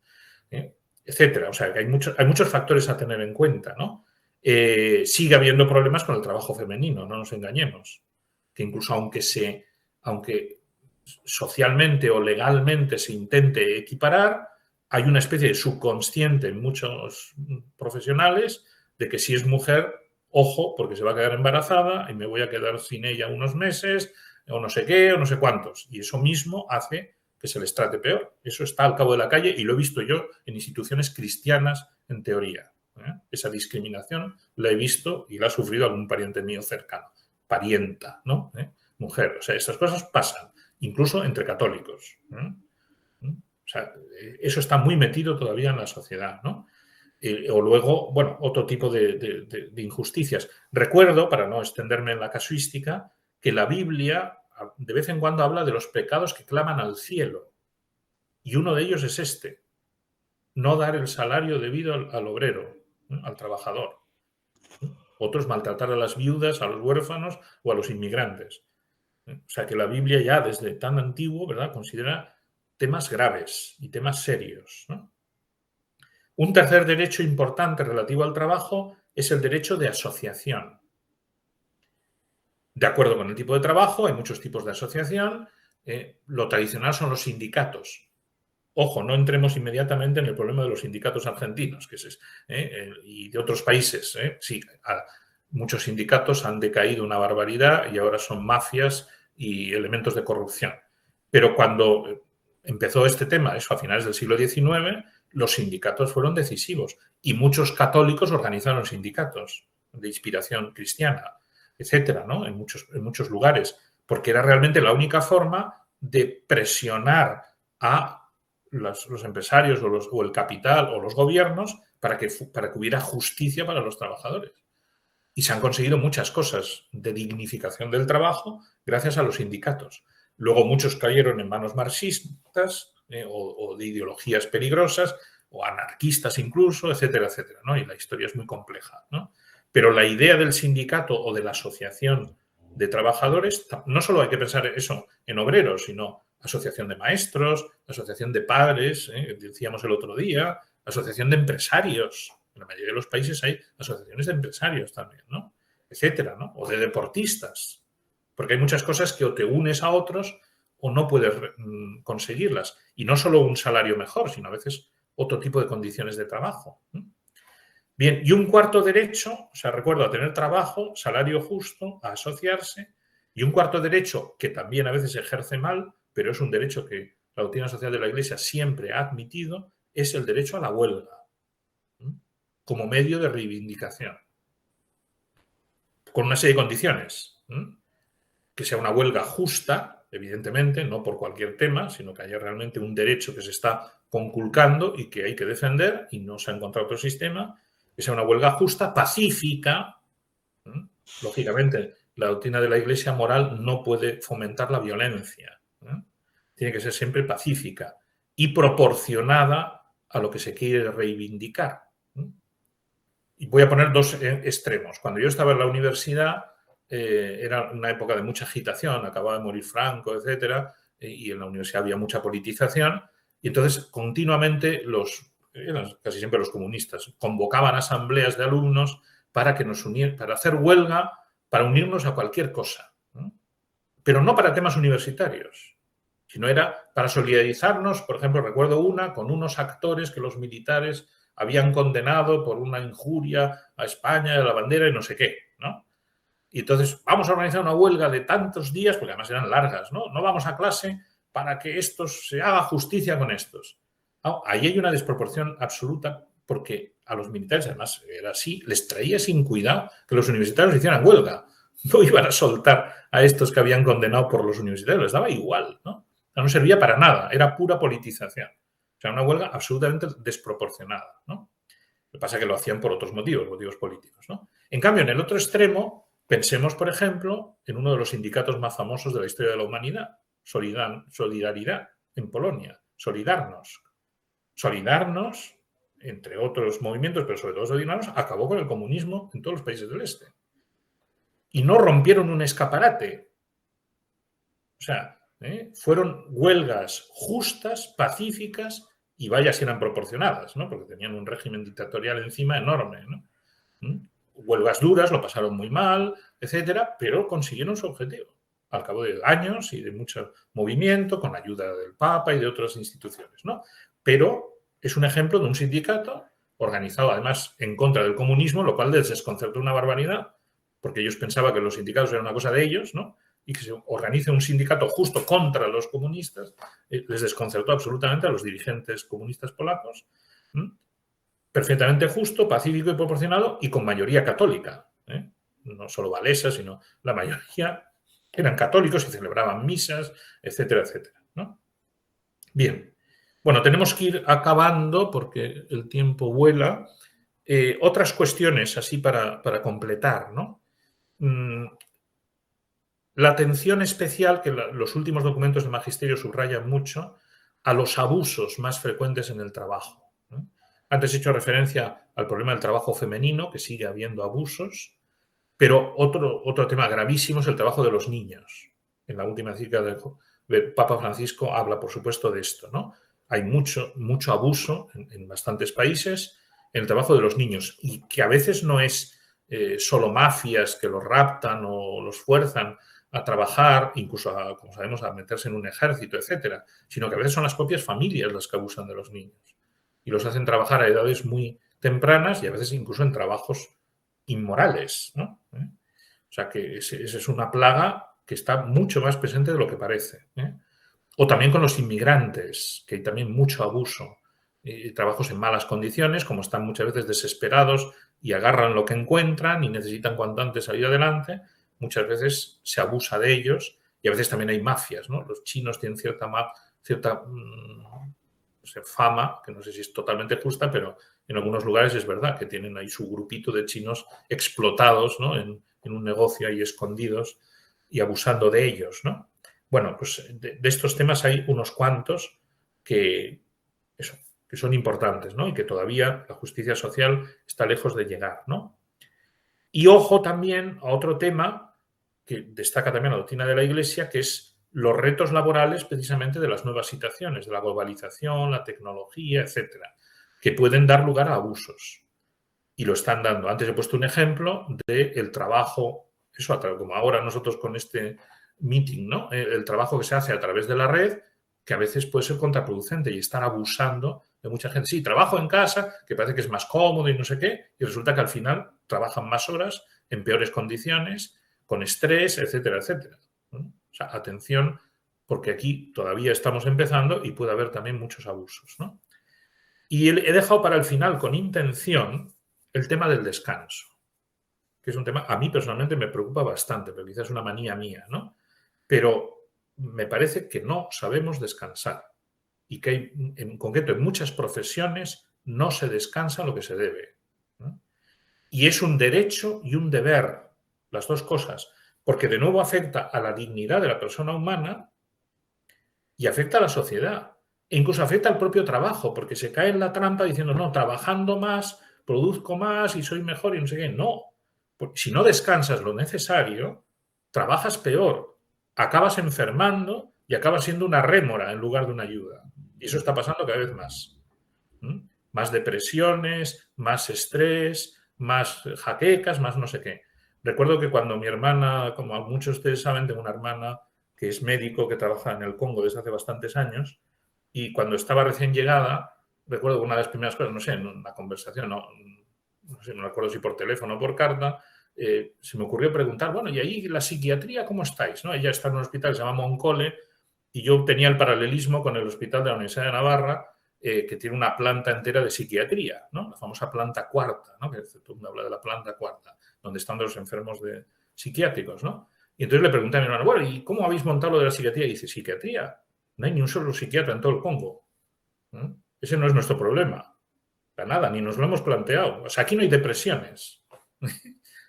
Etcétera. O sea, que hay muchos factores a tener en cuenta, ¿no? Sigue habiendo problemas con el trabajo femenino, no nos engañemos. Que incluso aunque socialmente o legalmente se intente equiparar, hay una especie de subconsciente en muchos profesionales de que si es mujer, ojo, porque se va a quedar embarazada y me voy a quedar sin ella unos meses, o no sé qué, o no sé cuántos. Y eso mismo hace que se les trate peor. Eso está al cabo de la calle y lo he visto yo en instituciones cristianas en teoría. Esa discriminación la he visto y la ha sufrido algún pariente mío cercano. Parienta, ¿no? Mujer. O sea, estas cosas pasan, incluso entre católicos. O sea, eso está muy metido todavía en la sociedad, ¿no? O luego, bueno, otro tipo de injusticias. Recuerdo, para no extenderme en la casuística, que la Biblia de vez en cuando habla de los pecados que claman al cielo. Y uno de ellos es este: no dar el salario debido al obrero, al trabajador. Otros, maltratar a las viudas, a los huérfanos o a los inmigrantes. O sea que la Biblia ya desde tan antiguo, ¿verdad?, considera temas graves y temas serios, ¿no? Un tercer derecho importante relativo al trabajo es el derecho de asociación. De acuerdo con el tipo de trabajo, hay muchos tipos de asociación. Lo tradicional son los sindicatos. Ojo, no entremos inmediatamente en el problema de los sindicatos argentinos y de otros países. Sí, muchos sindicatos han decaído una barbaridad y ahora son mafias y elementos de corrupción. Pero cuando empezó este tema, eso a finales del siglo XIX, los sindicatos fueron decisivos y muchos católicos organizaron sindicatos de inspiración cristiana, etcétera, ¿no? En muchos lugares, porque era realmente la única forma de presionar a los empresarios o el capital o los gobiernos para que hubiera justicia para los trabajadores. Y se han conseguido muchas cosas de dignificación del trabajo gracias a los sindicatos. Luego muchos cayeron en manos marxistas o de ideologías peligrosas o anarquistas incluso, etcétera, etcétera, ¿no? Y la historia es muy compleja, ¿no? Pero la idea del sindicato o de la asociación de trabajadores, no solo hay que pensar eso en obreros, sino asociación de maestros, asociación de padres, decíamos el otro día, asociación de empresarios. En la mayoría de los países hay asociaciones de empresarios también, ¿no? Etcétera, ¿no? O de deportistas. Porque hay muchas cosas que o te unes a otros o no puede conseguirlas. Y no solo un salario mejor, sino a veces otro tipo de condiciones de trabajo. Bien, y un cuarto derecho, o sea, recuerdo, a tener trabajo, salario justo, a asociarse, y un cuarto derecho que también a veces se ejerce mal, pero es un derecho que la doctrina social de la Iglesia siempre ha admitido, es el derecho a la huelga, como medio de reivindicación, con una serie de condiciones. Que sea una huelga justa, evidentemente, no por cualquier tema, sino que haya realmente un derecho que se está conculcando y que hay que defender y no se ha encontrado otro sistema, que sea una huelga justa, pacífica. Lógicamente, la doctrina de la Iglesia moral no puede fomentar la violencia. Tiene que ser siempre pacífica y proporcionada a lo que se quiere reivindicar. Y voy a poner dos extremos. Cuando yo estaba en la universidad, era una época de mucha agitación, acababa de morir Franco, etcétera, y en la universidad había mucha politización, y entonces continuamente eran casi siempre los comunistas, convocaban asambleas de alumnos para que nos unieran, para hacer huelga, para unirnos a cualquier cosa, ¿no? Pero no para temas universitarios, sino era para solidarizarnos. Por ejemplo, recuerdo una con unos actores que los militares habían condenado por una injuria a España, a la bandera y no sé qué, ¿no? Y entonces vamos a organizar una huelga de tantos días, porque además eran largas, ¿no? No vamos a clase para que estos se haga justicia con estos. No, ahí hay una desproporción absoluta porque a los militares, además era así, les traía sin cuidado que los universitarios hicieran huelga. No iban a soltar a estos que habían condenado por los universitarios, les daba igual, ¿no? O sea, no servía para nada, era pura politización. O sea, una huelga absolutamente desproporcionada, ¿no? Lo que pasa es que lo hacían por otros motivos políticos, ¿no? En cambio, en el otro extremo, pensemos, por ejemplo, en uno de los sindicatos más famosos de la historia de la humanidad, Solidaridad, en Polonia, Solidarność. Solidarność, entre otros movimientos, pero sobre todo Solidarność, acabó con el comunismo en todos los países del este. Y no rompieron un escaparate. O sea, fueron huelgas justas, pacíficas, y vaya si eran proporcionadas, ¿no? Porque tenían un régimen dictatorial encima enorme, ¿no? Huelgas duras, lo pasaron muy mal, etcétera, pero consiguieron su objetivo al cabo de años y de mucho movimiento, con ayuda del Papa y de otras instituciones, ¿no? Pero es un ejemplo de un sindicato organizado además en contra del comunismo, lo cual les desconcertó una barbaridad, porque ellos pensaban que los sindicatos eran una cosa de ellos, ¿no? Y que se organice un sindicato justo contra los comunistas, les desconcertó absolutamente a los dirigentes comunistas polacos. Perfectamente justo, pacífico y proporcionado y con mayoría católica. No solo valesa, sino la mayoría eran católicos y celebraban misas, etcétera, etcétera, ¿no? Bien, bueno, tenemos que ir acabando porque el tiempo vuela. Otras cuestiones así para completar, ¿no? La atención especial que los últimos documentos de magisterio subrayan mucho a los abusos más frecuentes en el trabajo. Antes he hecho referencia al problema del trabajo femenino, que sigue habiendo abusos, pero otro tema gravísimo es el trabajo de los niños. En la última encíclica del Papa Francisco habla, por supuesto, de esto, ¿no? Hay mucho abuso en bastantes países en el trabajo de los niños y que a veces no es solo mafias que los raptan o los fuerzan a trabajar, incluso, como sabemos, a meterse en un ejército, etcétera, sino que a veces son las propias familias las que abusan de los niños y los hacen trabajar a edades muy tempranas y a veces incluso en trabajos inmorales, ¿no? O sea que esa es una plaga que está mucho más presente de lo que parece. O también con los inmigrantes, que hay también mucho abuso, trabajos en malas condiciones, como están muchas veces desesperados y agarran lo que encuentran y necesitan cuanto antes salir adelante, muchas veces se abusa de ellos y a veces también hay mafias, ¿no? Los chinos tienen cierta fama, que no sé si es totalmente justa, pero en algunos lugares es verdad que tienen ahí su grupito de chinos explotados, ¿no? en un negocio ahí escondidos y abusando de ellos, ¿no? Bueno, pues de estos temas hay unos cuantos que son importantes, ¿no? Y que todavía la justicia social está lejos de llegar, ¿no? Y ojo también a otro tema que destaca también la doctrina de la Iglesia, que es los retos laborales precisamente de las nuevas situaciones, de la globalización, la tecnología, etcétera, que pueden dar lugar a abusos. Y lo están dando. Antes he puesto un ejemplo del trabajo, como ahora nosotros con este meeting, ¿no? El trabajo que se hace a través de la red, que a veces puede ser contraproducente y estar abusando de mucha gente. Sí, trabajo en casa, que parece que es más cómodo y no sé qué, y resulta que al final trabajan más horas, en peores condiciones, con estrés, etcétera, etcétera, ¿no? O sea, atención, porque aquí todavía estamos empezando y puede haber también muchos abusos, ¿no? Y he dejado para el final, con intención, el tema del descanso, que es un tema, a mí personalmente me preocupa bastante, pero quizás es una manía mía, ¿no? Pero me parece que no sabemos descansar y que hay, en concreto, en muchas profesiones no se descansa lo que se debe, ¿no? Y es un derecho y un deber, las dos cosas, porque de nuevo afecta a la dignidad de la persona humana y afecta a la sociedad. E incluso afecta al propio trabajo, porque se cae en la trampa diciendo, no, trabajando más, produzco más y soy mejor y no sé qué. No, porque si no descansas lo necesario, trabajas peor, acabas enfermando y acabas siendo una rémora en lugar de una ayuda. Y eso está pasando cada vez más. ¿Mm? Más depresiones, más estrés, más jaquecas, más no sé qué. Recuerdo que cuando mi hermana, como muchos de ustedes saben, tengo una hermana que es médico, que trabaja en el Congo desde hace bastantes años, y cuando estaba recién llegada, recuerdo que una de las primeras cosas, no sé, en una conversación, no sé, no me acuerdo si por teléfono o por carta, se me ocurrió preguntar, bueno, ¿y ahí la psiquiatría cómo estáis? ¿No? Ella está en un hospital que se llama Moncole, y yo tenía el paralelismo con el hospital de la Universidad de Navarra, que tiene una planta entera de psiquiatría, ¿no? La famosa planta cuarta, ¿no? Que todo el mundo habla de la planta cuarta, donde están los enfermos psiquiátricos, ¿no? Y entonces le pregunté a mi hermano, bueno, ¿y cómo habéis montado lo de la psiquiatría? Y dice, ¿psiquiatría? No hay ni un solo psiquiatra en todo el Congo, ¿no? Ese no es nuestro problema. Para nada, ni nos lo hemos planteado. O sea, aquí no hay depresiones. O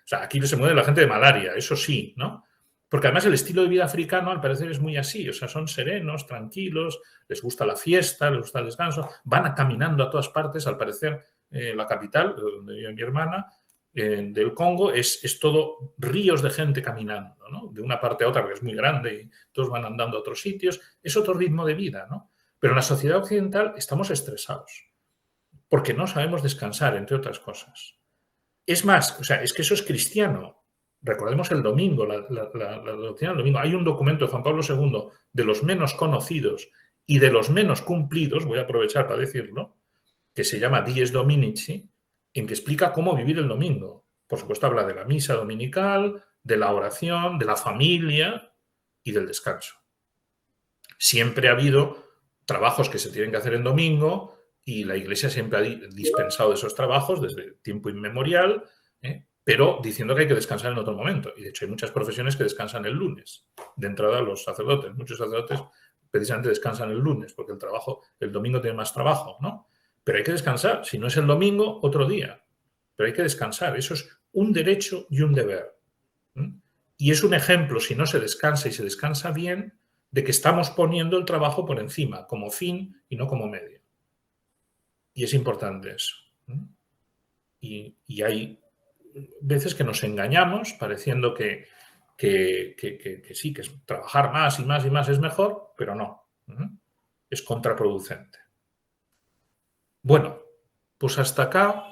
sea, aquí se muere la gente de malaria, eso sí, ¿no? Porque además el estilo de vida africano al parecer es muy así, o sea, son serenos, tranquilos, les gusta la fiesta, les gusta el descanso, van caminando a todas partes, al parecer la capital, donde vive mi hermana, del Congo, es todo ríos de gente caminando, ¿no? De una parte a otra, porque es muy grande y todos van andando a otros sitios, es otro ritmo de vida, ¿no? Pero en la sociedad occidental estamos estresados, porque no sabemos descansar, entre otras cosas. Es más, o sea, es que eso es cristiano. Recordemos el domingo, la doctrina del domingo. Hay un documento de Juan Pablo II, de los menos conocidos y de los menos cumplidos, voy a aprovechar para decirlo, que se llama Dies Dominici, en que explica cómo vivir el domingo. Por supuesto, habla de la misa dominical, de la oración, de la familia y del descanso. Siempre ha habido trabajos que se tienen que hacer en domingo y la Iglesia siempre ha dispensado esos trabajos desde tiempo inmemorial, pero diciendo que hay que descansar en otro momento. Y de hecho hay muchas profesiones que descansan el lunes. De entrada los sacerdotes, muchos sacerdotes precisamente descansan el lunes porque el domingo tiene más trabajo, ¿no? Pero hay que descansar. Si no es el domingo, otro día. Pero hay que descansar. Eso es un derecho y un deber. Y es un ejemplo, si no se descansa y se descansa bien, de que estamos poniendo el trabajo por encima, como fin y no como medio. Y es importante eso. Y hay veces que nos engañamos pareciendo que sí, que trabajar más y más y más es mejor, pero no. Es contraproducente. Bueno, pues hasta acá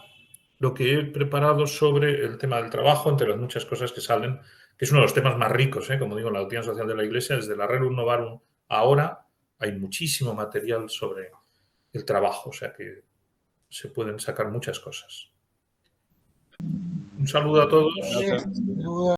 lo que he preparado sobre el tema del trabajo, entre las muchas cosas que salen, que es uno de los temas más ricos, como digo, en la doctrina social de la Iglesia, desde la Rerum Novarum ahora hay muchísimo material sobre el trabajo, o sea que se pueden sacar muchas cosas. Un saludo a todos.